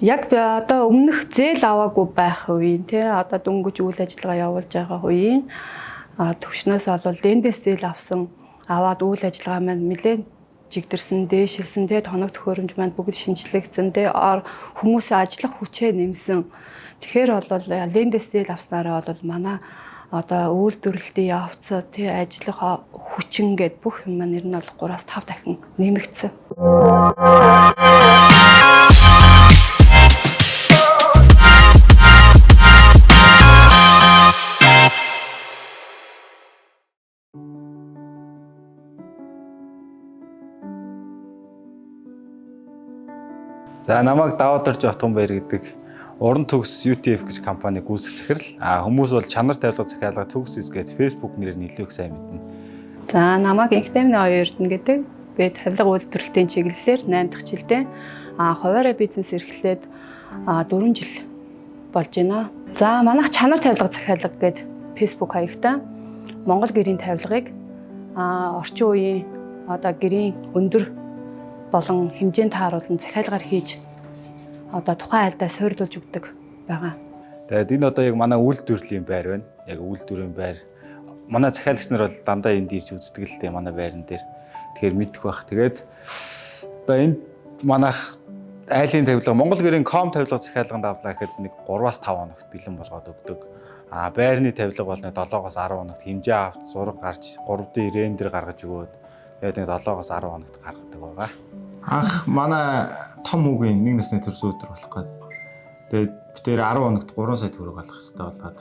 Яг одоо өмнөх зээл аваагүй байх үеийн тий одоо дөнгөж үйл ажиллагаа явуулж байгаа үеийн төвшнөөс олвол лендээс зээл аваад үйл ажиллагаа маань нэлээд жигдэрсэн, дээшилсэн тий тоног төхөөрөмж маань бүгд шинжлэгдсэн тий хүмүүсийн ажиллах хүчээ нэмсэн. Тэгэхээр бол лендээс зээл авснараа бол манай одоо үйлдвэрлэлтийн явц тий ажиллах хүчин гэд бүх юм маань ер нь бол 3-5 дахин нэмэгдсэн. За намайг Даваадарж Отгонбаяр гэдэг уран төгс UTF гэж компани гүйцэтгэх захирал. Хүмүүс бол чанар тавилга захиалга төгс гэж Facebook нэрээр нэлээд их сайн мэднэ. За намайг Инхтэмний Оюурдэн гэдэг. Би тавилга үйлдвэрлэлийн чиглэлээр 8 дахь жилдээ хуваарай бизнес эрхлээд 4 жил болж байна. За манайх чанар тавилга захиалга гэдэг Facebook хаягтай Монгол гэрийн тавилгыг орчин үеийн одоо гэрийн өндөр болон хэмжээнд тааруулан захиалгаар хийж одоо тухайн айлдаа суурьдуулж өгдөг байгаа. Тэгээд энэ одоо яг манай үйлдвэрлэлийн байр байна. Яг үйлдвэрийн байр. Манай захиалагч нар бол дандаа энд ирж үздэг л дээ манай байран дээр. Тэгэхээр мэдэх бах. Тэгээд одоо энд манайх айлын тавилга Монгол гэрийн ком тавилга захиалганд авлаа гэхэд нэг 3-5 хоногт бэлэн болгоод өгдөг. Байрны тавилга бол нэг 7-10 хоногт хэмжээ авч зураг гарч 3D рендер гаргаж өгөөд тэгээд нэг 7-10 хоногт гаргадаг байгаа. Анх манай том хүүгийн 1 насны төрсөн өдөр болох гээд тэгээд бүтээр 10 хоногт 3 сая төгрөг олох хэрэгтэй болоод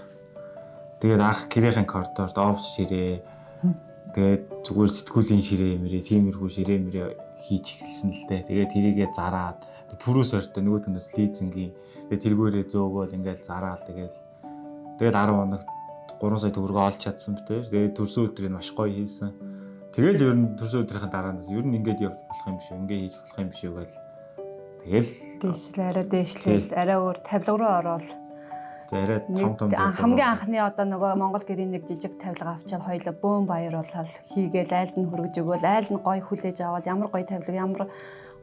тэгээд анх гэрийн коридорт офс ширээ тэгээд зүгээр сэтгүүлийн ширээ мэрээ тиймэрхүү ширээ мэрээ хийж эхэлсэн л дээ. Тэгээд тэрийгээ зараад пүрүүс ойртой нөгөө түнэс лизингийн тэгээд тэргүүрээ зөөгөөл ингээл зараал тэгээд 10 хоногт 3 сая төгрөгөө олж чадсан битээр тэгээд төрсөн өдрийг маш гоё хийсэн. Тэгэл ер нь төрсөн өдрийн дараанаас ер нь ингээд явж болох юм биш үү? Ингээд хийж болох юм биш үү гэл. Тэгэл дээшлэл арай өөр тавилга руу ороод. За арай том хамгийн анхны одоо нөгөө Монгол гэрийн нэг жижиг тавилга авчаад хоёулаа бөөн баяр болол хийгээл айлд нь хөргөж өгөөл айл нь гоё хүлээж аваад ямар гоё тавилга ямар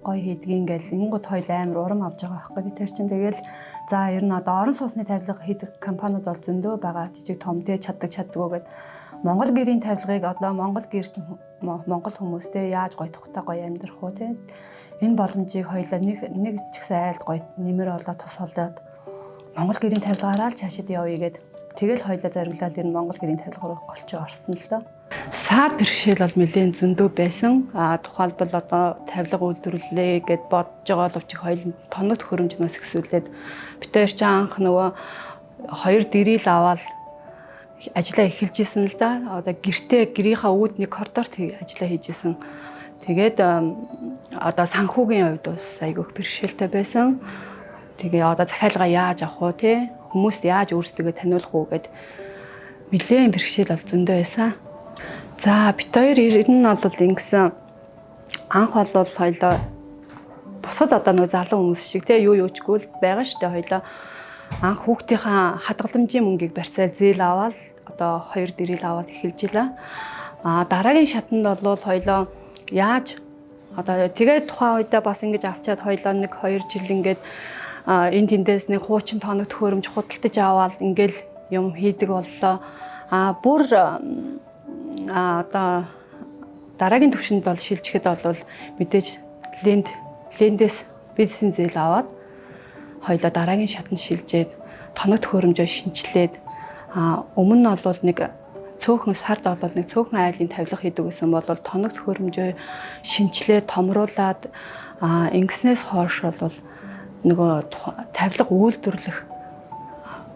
гоё хийдгийг ингээл ингууд хоёул амар урам авч байгаа байхгүй би тэр чинь тэгэл за ер нь одоо орон сууцны тавилга хийдэг компаниуд бол зөндөө байгаа жижиг том тэ чаддаггүй гэд Монгол гэрийн тавилгыг одоо Монгол гэрт Монгол хүмүүстэй яаж гоё тухтай гоё амьдрах уу те энэ боломжийг хоёлаа нэг ч ихсэн айлд гоё нэмэр олоод тус олоод Монгол гэрийн тавилгаараа л цаашид явъя гэд тэгэл хоёлаа зориглаад энэ Монгол гэрийн тавилга руу голчоо орсон л доо. Сар бэрхшээл бол нэлээд зөндөө байсан. Тухайлбал одоо тавилга үйлдвэрлэлээ гэд бодож байгаа л өчиг хоёул тоног төхөөрөмжнөөс ихсүүлээд битээр ч анх нөгөө 2 дэрийг аваад ажиллаа эхэлж исэн л да. Одоо гэрийнхаа үүдний коридорт ажиллаа хийж исэн. Тэгээд одоо санхүүгийн хувьд бас айгүйх бэрхшээлтэй байсан. Тэгээ одоо захиалга яаж авах вэ те? Хүмүүст яаж өөрсдөө таниулах уу гэд нэлээд бэрхшээл бол зөндөө байсан. За бит хоёр ер нь бол ингэсэн анх бол хоёлоо бусад одоо нэг залуу хүмүүс шиг те юу чгүй л байгаа шүү дээ хоёлоо. Анх хүүхдийнхаа хадгаламжийн мөнгийг барьцаал зээл аваад одоо 2 дэрийг аваад эхэлж илаа. Дараагийн шатанд бол хоёлоо яаж одоо тэгээд тухайн үедээ бас ингэж авчаад хоёлоо нэг 2 жил ингээд энэ тэндээс нэг хуучин тоног төхөөрөмж худалдаж аваад ингээл юм хийдэг боллоо. Бүр одоо дараагийн түвшинд бол шилжихэд бол мэдээж лендээс бизнесийн зээл аваад хоёлоо дараагийн шатанд шилжээд тоног төхөөрөмжөө шинжилээд өмнө нь бол нэг цөөхөн сард бол нэг цөөхөн айлын тавилга хийдэг гэсэн бол тоног төхөөрөмжөө шинжилээд томруулаад ингэснээс хойш бол нөгөө тавилга үйлдвэрлэх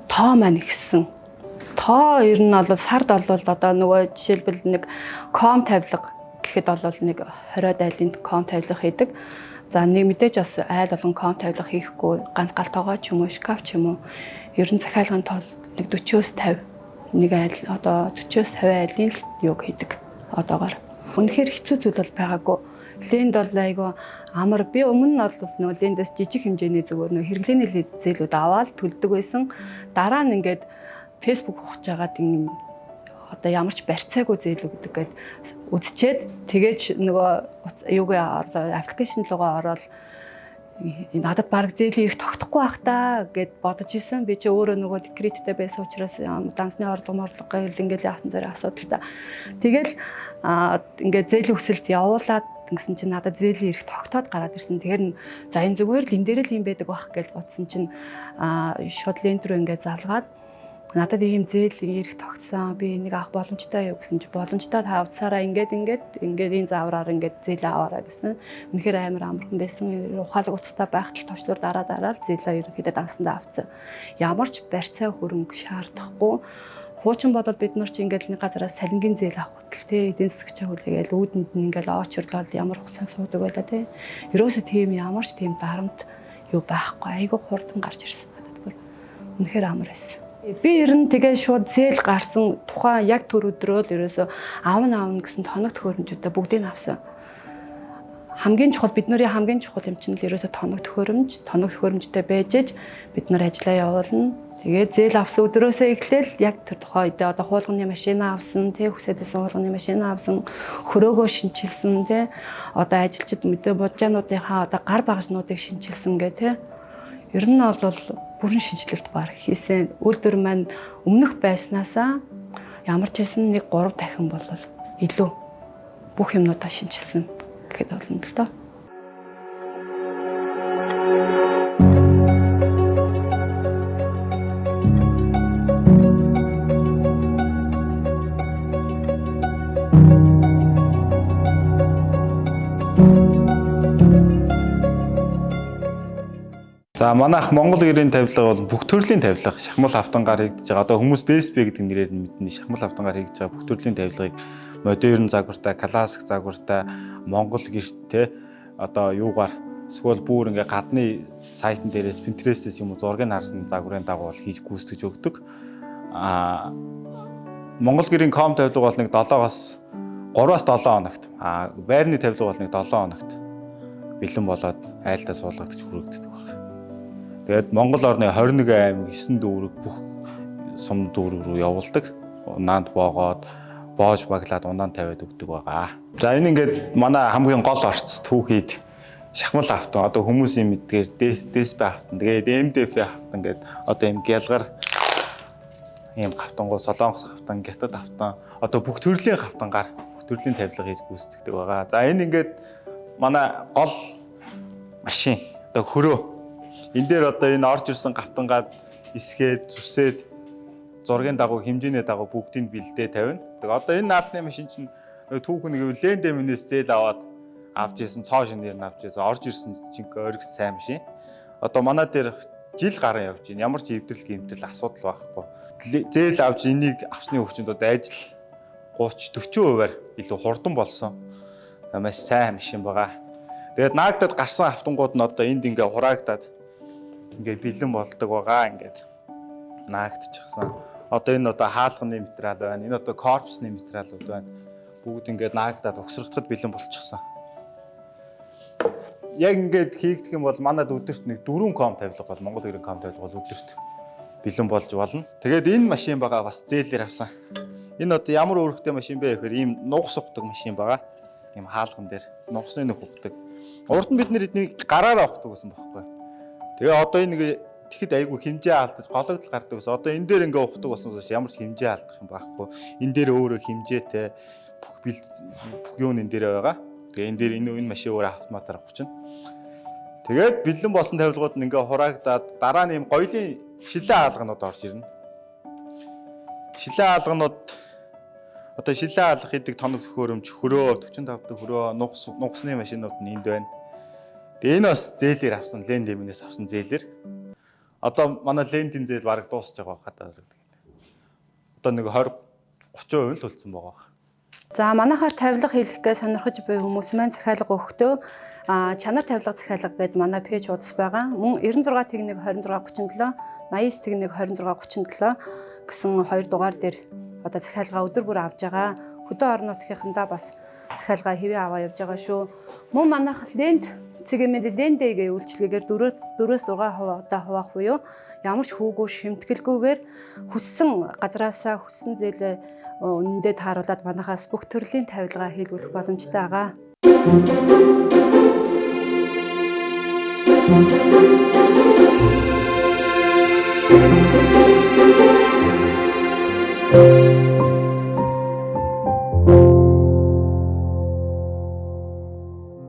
тоо маань ихссэн. Тоо ер нь бол сард бол одоо нөгөө жишээлбэл нэг ком тавилга гэхэд бол нэг 20 айлын ком тавилга хийдэг. За нэг мэдээж бас айл болгон ком тавилга хийхгүй ганц гал тоогоо ч юм уу шкаф ч юм уу ер нь захиалгын тол нэг 40-с 50 нэг айл одоо 40-с 50 айлын л юг хийдэг одоогоор. Үнэхээр хэцүү зүйл бол байгаагүй. Ленд бол айгүй амар би өмнө нь бол нөгөө лендээс жижиг хэмжээний зүгээр нөгөө хэрэглээний зээлүүд аваад төлдөг байсан. Дараа нь ингээд Facebook ухаж байгаад юм одоо ямар ч барьцаагүй зээл өгдөг гэд үзчихэд тэгээд нөгөө юугаа аппликейшн руугаа ороод надад баг зээлийн их тогтохгүй байх та гэд бодож исэн. Би чи өөрөө нөгөө декреттэй байсан учраас дансны орлого гэл ингээл яасан зэрэг асуудалтай. Тэгэл ингээд зээлийн өсөлт явуулаад гэсэн чинь надад зээлийн эрх тогтоод гараад ирсэн. Тэгэхээр за энэ зүгээр л энэ дээр л юм байдаг байх гэж бодсон чинь шууд лент рүү ингээд залгаад надад ийм зээлийн эрх тогтсон. Би энийг авах боломжтой юу гэсэн чи боломжтой та авцаараа ингээд энэ заавраар ингээд зээл аваарай гэсэн. Үнэхээр амар амархан байсан. Ухаалаг уцтай байхад товчлуур дараад зээлээ ерөнхийдөө дансандаа авцсан. Ямар ч барьцаа хөрөнгө шаардахгүй. Хуучин бодол бид нар чи ингээд нэг газараас цалингийн зээл авах хөтөл те эдийн засгийн чагуулгыг уудэнд нь ингээд очрлол ямар хугацаанд суудаг байлаа те. Ерөөсөө тийм ямар ч тийм дарамт юу байхгүй. Айгүй хурдан гарч ирсэн надад бүр. Үнэхээр амар байсан. Би ер нь тэгээ шууд зээл гарсан тухайн яг төр өдрөө л ерөөсөө аавна гэсэн тоног төхөөрөмжүүдээ бүгдийг авсан. Хамгийн чухал бидний хамгийн чухал юм чинь л ерөөсөө тоног төхөөрөмжтэй байж бид нар ажиллаа явуулна. Тэгээ зээл авсан өдрөөсөө эхлээл яг тэр тухайн үедээ одоо хуулганы машина авсан, тэг хүсэдсэн хуулганы машина авсан, хөрөөгөө шинчилсэн, тэг одоо ажилчид мэдээ боджаануудынхаа одоо гар багажнуудыг шинчилсэн гэ тэг. Ер нь бол бүрэн шинжилэлт баг хийсэн. Үйлдвэр маань өмнөх байснаасаа ямар ч хэсэн нэг 3 дахин бол илүү бүх юмнуудаа шинжилсэн гэхэд болно л доо. За манайх Монгол гэрийн тавилга бол бүх төрлийн тавилга шахмал автангаар хийгдэж байгаа. Одоо хүмүүс ДСП гэдэг нэрээр мэднэ шахмал автангаар хийгдэж байгаа бүх төрлийн тавилгыг модерн загвартай, классик загвартай, Монгол гэртээ одоо юугаар эсвэл бүр ингээ гадны сайтн дээрээс Pinterest-ээс юм уу зургийг харсан загварын дагуу хийж гүйцэтгэж өгдөг. Монгол гэрийн ком тавилга бол нэг 7-оос 3-аас 7 хоногт. Байрны тавилга бол нэг 7 хоногт бэлэн болоод айлдаа суулгагдаж хүрэгддэг байна. Тэгээд Монгол орны 21 аймаг 9 дүүрэг бүх сум дүүрэг рүү явуулдаг. Унаанд боогоод, боож баглаад унаанд тавиад өгдөг байгаа. За энэ ингээд манай хамгийн гол орц түүхийд шахмал автан одоо хүмүүсийн мэдгээр ДСП автан тэгээд МДФ автан гэдэг одоо юм гялгар ийм автангуу солонгос автан, гятад автан одоо бүх төрлийн автангаар бүх төрлийн тавилга хийж гүйцэтгэдэг байгаа. За энэ ингээд манай гол машин одоо хөрөө энэ дээр одоо энэ орж ирсэн гавтангаад исгээд, зүсээд зургийн дагуу хэмжээний дагуу бүгдийг бэлдээ тавина. Тэгээ одоо энэ наалтны машин чинь түүхэн нэг лендэмнээс зээл аваад авч ирсэн, цоо шинээр нь авч ирсэн, орж ирсэн чинь оргис сайн машин. Одоо манай дээр жил гарan явж байна. Ямар ч эвдрэл гэмтрэл асуудал байхгүй. Зээл авч энийг авсны хүчинд одоо ажил 30-40%-аар илүү хурдан болсон. Маш сайн машин байгаа. Тэгээд наагдад гарсан автангууд нь одоо энд ингээ хураагдаад ингээ бэлэн болдог байгаа ингээд наагдчихсан. Одоо энэ одоо хаалганы материал байна. Энэ одоо корпусны материалууд байна. Бүгд ингээд наагдаад өгсрөгдөхөд бэлэн болчихсон. Яг ингээд хийгдэх юм бол манад өдөрт нэг 4 ком тавилга бол Монгол гэрийн ком тавилга бол өдөрт бэлэн болж болно. Тэгээд энэ машин байгаа бас зээлээр авсан. Энэ одоо ямар үүрэгтэй машин бэ гэхээр ийм нугас ухдаг машин байгаа. Ийм хаалган дээр нугасны нэг ухдаг. Урд нь бид нэр эднийг гараараа ухдаг гэсэн бохоггүй. Тэгээ одоо энэ нэг тэгэхэд айгүй хэмжээ алдаж гологдол гардаг гэсэн. Одоо энэ дээр ингээ ухдаг болсноос ямар ч хэмжээ алдах юм байхгүй. Энэ дээр өөрөө хэмжээтэй бүх юм энэ дээр байгаа. Тэгээ энэ дээр энэ машин өөрөө автоматар ухчихна. Тэгээд бэлэн болсон тавилгууд нь ингээ хураагдаад дараа нь ийм гоёлын шилэн хаалганууд орж ирнэ. Шилэн хаалганууд одоо шилэн хаалга хийдэг тоног төхөөрөмж хөрөө 45 дэх хөрөө нугасны машинууд нь энд байна. Тэгээ энэ бас зээлээр авсан лендэмнээс авсан зээлэр. Одоо манай лендийн зээл бараг дуусч байгаа хадаа харагддаг. Одоо нэг 20-30% л төлцсөн байгаа. За манайхаар тавилга хийлгэхгээ сонирхож буй хүмүүс маань захиалга өгөхдөө чанар тавилга захиалга гэдэг манай пэйж хуудас байгаа. Мөн 96 тэгнэг 2637, 89 тэгнэг 2637 гэсэн хоёр дугаар дээр одоо захиалга өдөр бүр авж байгаа. Хөдөө орон нутгийнхандаа бас захиалга хэвээ аваа явж байгаа шүү. Мөн манайх ленд цэгийн лендээгээ үйлчлэгээр 4-6% одоо хуваах буюу ямар ч хүүгүй шимтгэлгүйгээр хүссэн газраасаа хүссэн зээлээ үнэндээ тааруулаад манайхаас бүх төрлийн тавилга хийлгэх боломжтой байгаа. хүргье.